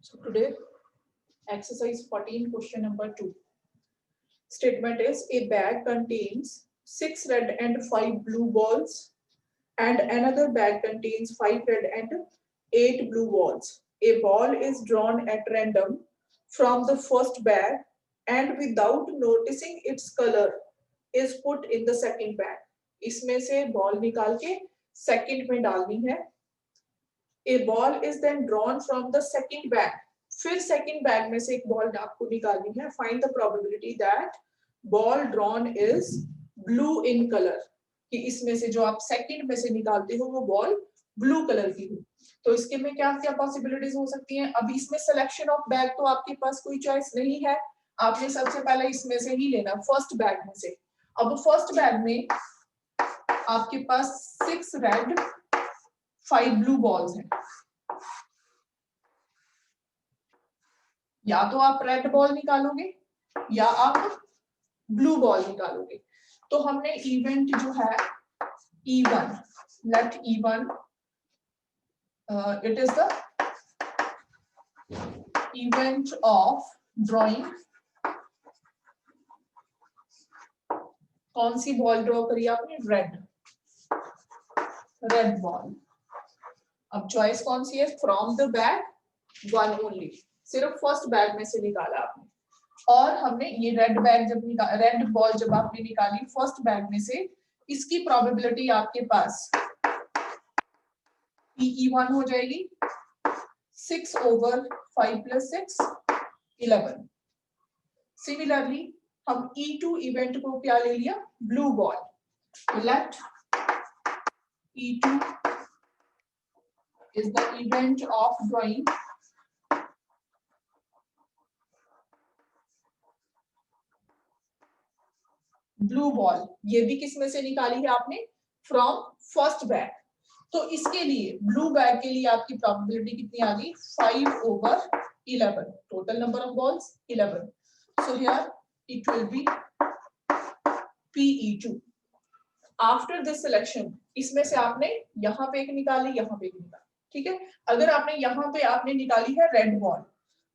So today, exercise 14, question number 2. Statement is a bag contains 6 red and 5 blue balls, and another bag contains 5 red and 8 blue balls. A ball is drawn at random from the first bag and without noticing its color is put in the second bag. इसमें से ball निकाल के second में डालनी है. A ball is then drawn from the second bag. फिर second bag में से एक बॉल आपको निकालनी है. Find the probability that ball drawn is blue in color. कि इसमें से जो आप सेकंड में से निकालते हो वो बॉल ब्लू कलर की हो. तो इसके में क्या क्या पॉसिबिलिटीज हो सकती हैं. अब इसमें सिलेक्शन ऑफ बैग तो आपके पास कोई चॉइस नहीं है. आपने सबसे पहले इसमें से ही लेना, फर्स्ट बैग में से. अब फर्स्ट बैग में आपके पास 6 रेड 5 ब्लू बॉल्स हैं. या तो आप रेड बॉल निकालोगे या आप ब्लू बॉल निकालोगे. तो हमने इवेंट जो है E1, let E1 it is the event of drawing. कौन सी बॉल ड्रॉ करी आपने? Red ball. अब चॉइस कौन सी है? From the bag one only. सिर्फ फर्स्ट बैग में से निकाला आपने. और हमने ये रेड बॉल जब आपने निकाली फर्स्ट बैग में से, इसकी प्रोबेबिलिटी आपके पास PE1 हो जाएगी 6/5 + 6 11. सिमिलरली हम E2 इवेंट को क्या ले लिया? Blue ball. Let E2 is the event of drawing blue ball. ये भी किस में से निकाली है आपने? From first bag. तो इसके लिए ब्लू बैग के लिए आपकी प्रोबेबिलिटी कितनी आ गई? 5/11. Total number of balls 11. So here it will be PE2. After this selection इसमें से आपने यहाँ पे एक निकाली, यहाँ पे एक निकाली. ठीक है. अगर आपने यहाँ पे आपने निकाली है रेड बॉल,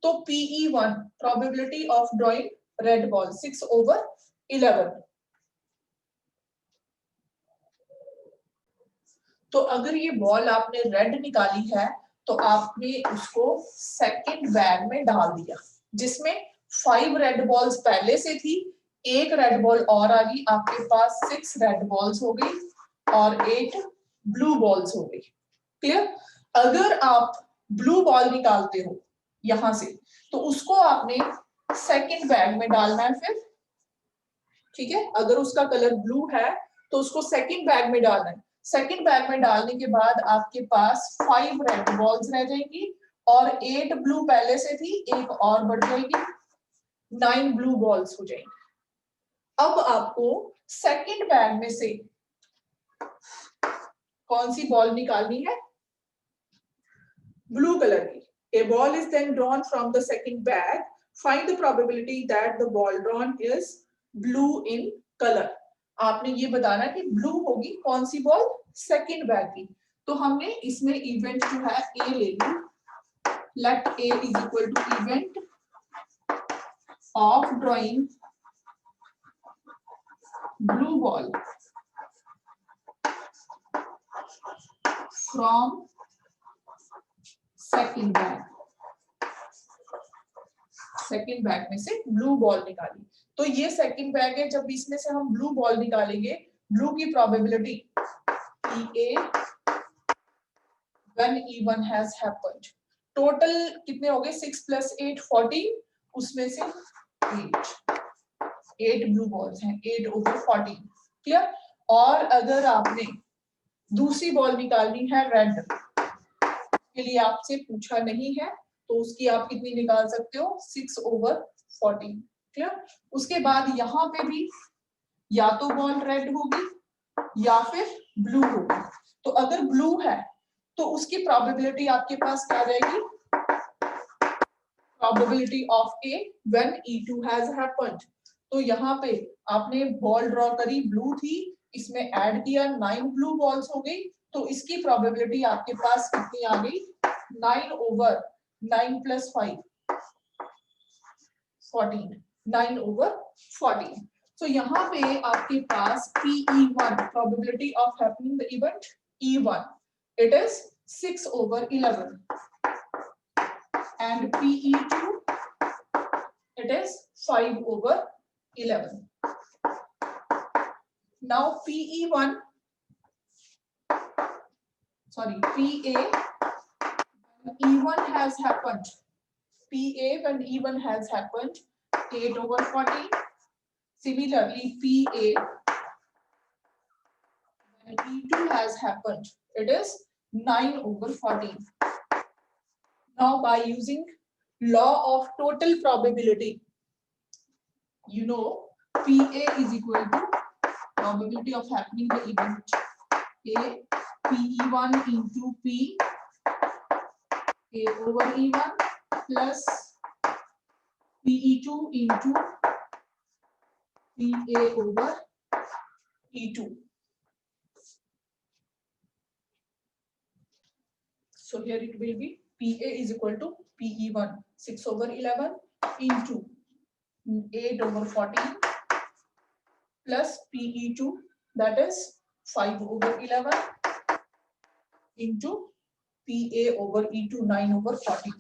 तो PE1 probability of drawing red ball 6/11. तो अगर ये बॉल आपने रेड निकाली है तो आपने उसको सेकंड बैग में डाल दिया, जिसमें 5 रेड बॉल्स पहले से थी, एक रेड बॉल और आ गई. आपके पास 6 रेड बॉल्स हो गई और 8 ब्लू बॉल्स हो गई. क्लियर. अगर आप ब्लू बॉल निकालते हो यहां से तो उसको आपने सेकंड बैग में डालना है फिर. ठीक है. अगर उसका कलर ब्लू है तो उसको सेकंड बैग में डालना है. सेकंड बैग में डालने के बाद आपके पास 5 रेड बॉल्स रह जाएंगी और 8 ब्लू पहले से थी, एक और बढ़ जाएगी, 9 ब्लू बॉल्स हो जाएंगी. अब आपको सेकंड बैग में से कौन सी बॉल निकालनी है? ब्लू कलर की. A ball is then drawn from the second bag. Find the probability that the ball drawn is blue in color. आपने ये बताना कि ब्लू होगी कौन सी बॉल? सेकंड बैग की. तो हमने इसमें इवेंट जो है A ले ली. Let A is equal to event of drawing blue ball from second bag. Second bag में से ब्लू बॉल निकाली. तो ये सेकंड बैग है. जब इसमें से हम ब्लू बॉल निकालेंगे, ब्लू की probability EA when E1 has happened. Total कितने हो गए? 6 + 8 14. उसमें से 8 ब्लू बॉल्स हैं, 8/14. क्लियर. और अगर आपने दूसरी बॉल निकालनी है रेड के लिए, आपसे पूछा नहीं है, तो उसकी आप कितनी निकाल सकते हो? 6/14. क्लियर. उसके बाद यहाँ पे भी या तो बॉल रेड होगी या फिर ब्लू होगी. तो अगर ब्लू है तो उसकी प्रोबेबिलिटी आपके पास क्या रहेगी? Probability of A when E2 has happened. तो यहाँ पे आपने बॉल ड्रॉ करी, ब्लू थी, इसमें ऐड किया, 9 ब्लू बॉल्स हो गई. तो इसकी प्रोबेबिलिटी आपके पास कितनी आ गई? 9/9 9 plus 5 14, 9/14. So यहाँ पे आपके पास PE1 probability of happening the event E1 it is 6/11 and PE2 it is 5/11. Now PA E1 has happened. PA when E1 has happened 8/14. Similarly, PA when E2 has happened it is 9/14. Now by using law of total probability, you know PA is equal to probability of happening the event A PE1 into P A/E1 plus PE2 into PA/E2. So here it will be PA is equal to PE1 6/11 into 8/14 plus PE2 that is 5/11 into PA/E2 9/14.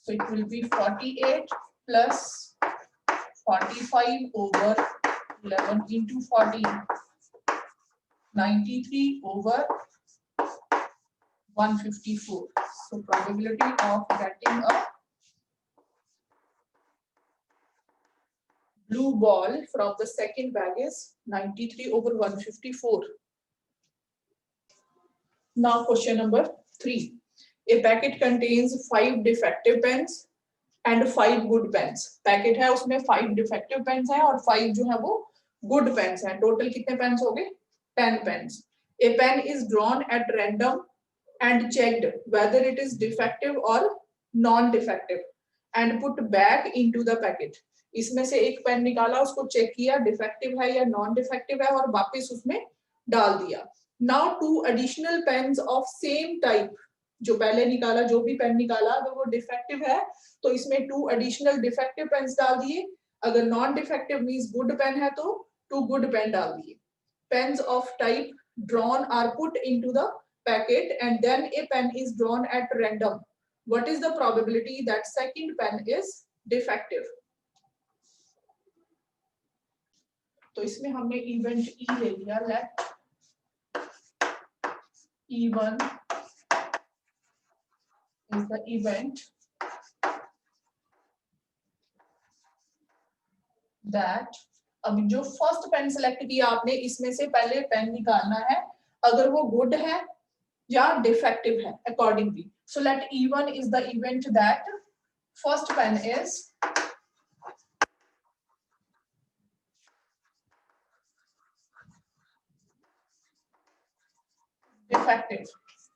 So it will be 48 plus 45/11 into 14, 93/154. So probability of getting a blue ball from the second bag is 93/154. Now question number 3. A packet contains 5 defective pens and 5 good pens. Packet है उसमें 5 defective pens हैं और 5 जो है वो good pens हैं. Total कितने pens हो गए? 10 pens. A pen is drawn at random and checked whether it is defective or non-defective and put back into the packet. इसमें से एक पेन निकाला, उसको चेक किया डिफेक्टिव है या नॉन डिफेक्टिव है और वापस उसमें डाल दिया. Now 2 additional pens of same type, जो पहले निकाला जो भी पेन निकाला अगर वो डिफेक्टिव है तो इसमें 2 एडिशनल डिफेक्टिव पेन्स डाल दिए. अगर non defective means good pen है तो 2 गुड पेन डाल दिए. Pens of type drawn are put into the packet and then a pen is drawn at random. What is the probability that second pen is defective? तो इसमें हमने event E ले लिया. Let E1 is the event that, अब जो first pen select किया आपने इसमें से पहले पेन निकालना है अगर वो गुड है या डिफेक्टिव है accordingly. So let E1 is the event that first pen is defective.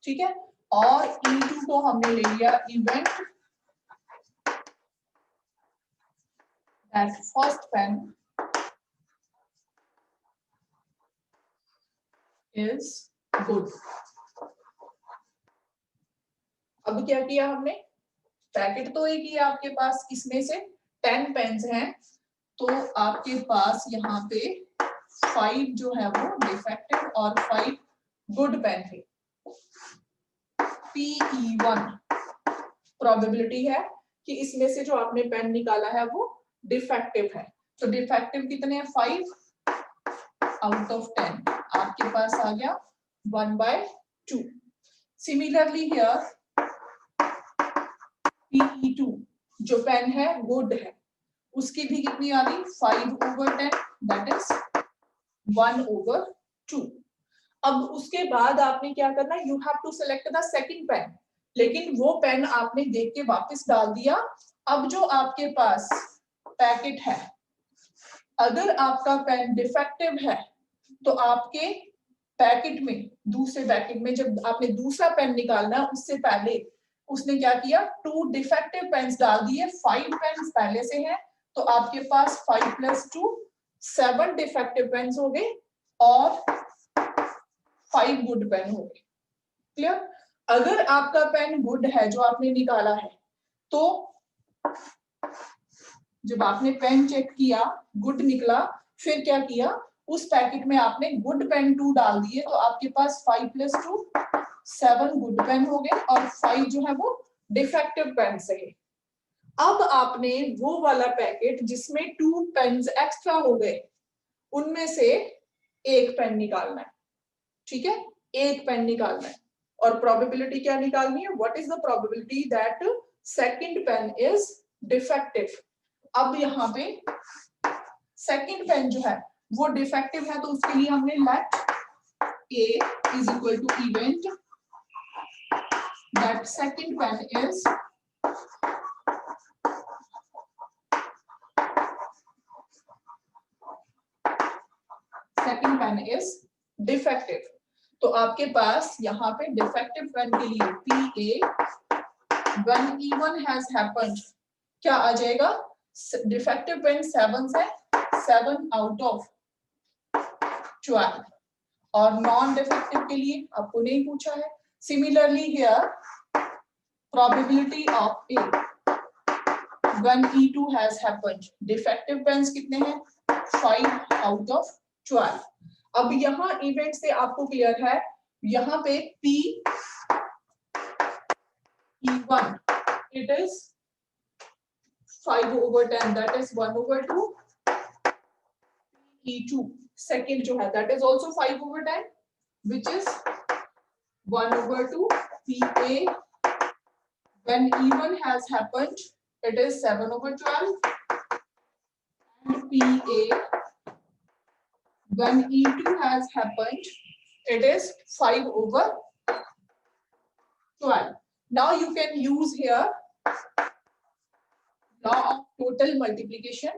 ठीक है. और E2 को हमने ले लिया event that first pen is good. अब क्या किया हमने? पैकेट तो एक ही आपके पास, इसमें से 10 पेन्स हैं तो आपके पास यहाँ पे 5 जो है वो डिफेक्टिव और 5 गुड पेन थे. PE1 प्रोबेबिलिटी है कि इसमें से जो आपने पेन निकाला है वो डिफेक्टिव है. तो डिफेक्टिव कितने हैं? 5 आउट ऑफ 10. आपके पास आ गया 1/2. सिमिलरली हियर PE2 जो पेन है गुड है उसकी भी कितनी आ गई? 5/10 दैट इज 1/2. अब उसके बाद आपने क्या करना? You have to select the second pen. लेकिन वो पेन आपने देख के वापस डाल दिया. अब जो आपके पास पैकेट है अगर आपका पेन डिफेक्टिव है तो आपके पैकेट में दूसरे पैकेट में जब आपने दूसरा पेन निकालना उससे पहले उसने क्या किया? 2 डिफेक्टिव पेन्स डाल दिए. 5 पेन्स पहले से हैं तो आपके पास 5 + 2 7 डिफेक्टिव पेन्स हो गए और 5 गुड पेन हो गए. क्लियर? अगर आपका पेन गुड है जो आपने निकाला है, तो जब आपने पेन चेक किया गुड निकला, फिर क्या किया, उस पैकेट में आपने गुड पेन 2 डाल दिए, तो आपके पास 5 + 2 7 गुड पेन हो गए और 5 जो है वो डिफेक्टिव पेन से है। अब आपने वो वाला पैकेट जिसमें 2 पेन्स एक्स्ट्रा हो गए, उनमें से एक पेन निकालना है। ठीक है, एक पेन निकालना है और प्रोबेबिलिटी क्या निकालनी है, what is the probability that second pen is defective. अब यहाँ पे सेकंड पेन जो है वो डिफेक्टिव है, तो उसके लिए हमने let A is equal to event that second pen is defective. तो आपके पास यहाँ पे डिफेक्टिव पेन के लिए PA when even has happened क्या आ जाएगा, डिफेक्टिव पेन 7 से 7 आउट ऑफ 12 और नॉन डिफेक्टिव के लिए आपको नहीं पूछा है। Similarly here probability of A when E2 has happened, defective pens कितने हैं, 5 आउट ऑफ 12। अब यहाँ इवेंट से आपको क्लियर है, यहाँ पे P E1 it is 5/10 that is 1/2, E2 second जो है that is also 5/10 which is 1/2, PA when E1 has happened it is 7/12 and PA when E2 has happened it is 5/12. Now you can use here law of total multiplication,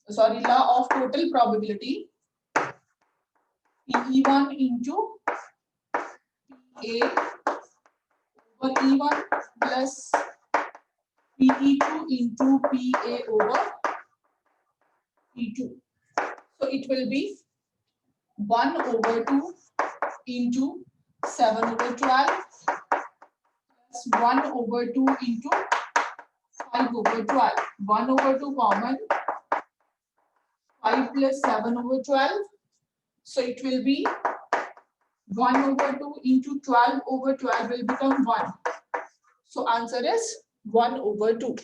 sorry, law of total probability, E1 into A over E1 plus PE2 into PA over E2. So it will be 1/2 into 7/12 plus 1/2 into 5/12. 1/2 common, 5 plus 7/12. So it will be 1/2 into 12/12 will become 1. So answer is 1/2.